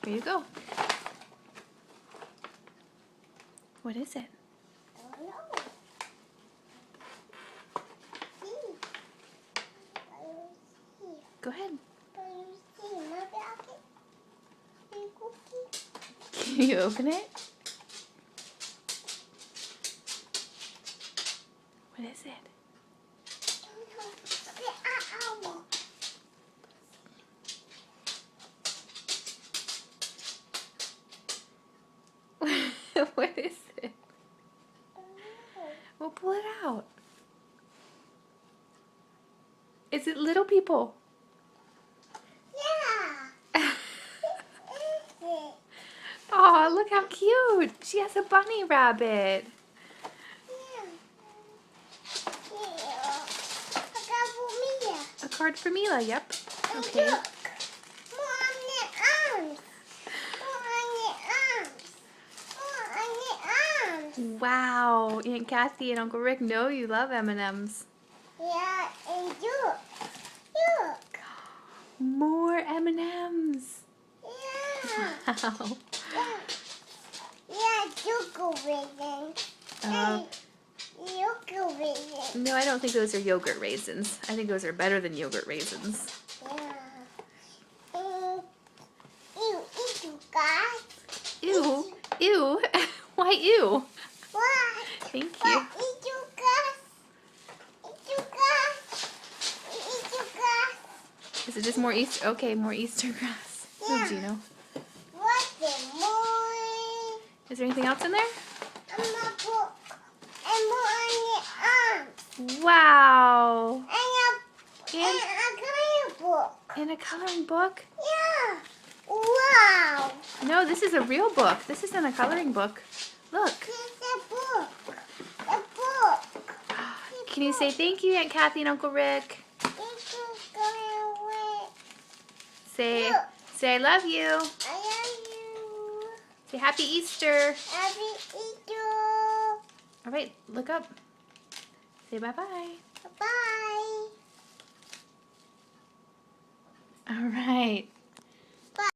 Here you go. What is it? I don't know. Go ahead. Can you open it? What is it? What is it? Well, pull it out. Is it little people? Yeah. Oh, look how cute. She has a bunny rabbit. A card for Mila, yep. Okay. Wow, Aunt Kathy and Uncle Rick know you love M&Ms. Yeah, and look. More M&Ms. Yeah. Wow. Yeah, yogurt raisins. Yogurt raisins. No, I don't think those are yogurt raisins. I think those are better than yogurt raisins. Yeah. Ew, ew, guys. Ew. Ew. Why ew? What? Thank you. Ew, guys. Ew, guys. Ew, guys. Is it just more Easter? Okay, more Easter grass. Yeah. Oh, Gino. What's the more? Is there anything else in there? I'm a book. And more on the arms. Wow. And a coloring book. And a coloring book? Yeah. Wow. No, this is a real book. This isn't a coloring book. Look. It's a book. A book. Can you say thank you, Aunt Kathy and Uncle Rick? It's going away. Say, Look. say I love you. I love you. Say Happy Easter. Happy Easter. All right, look up. Say bye-bye. Bye. All right.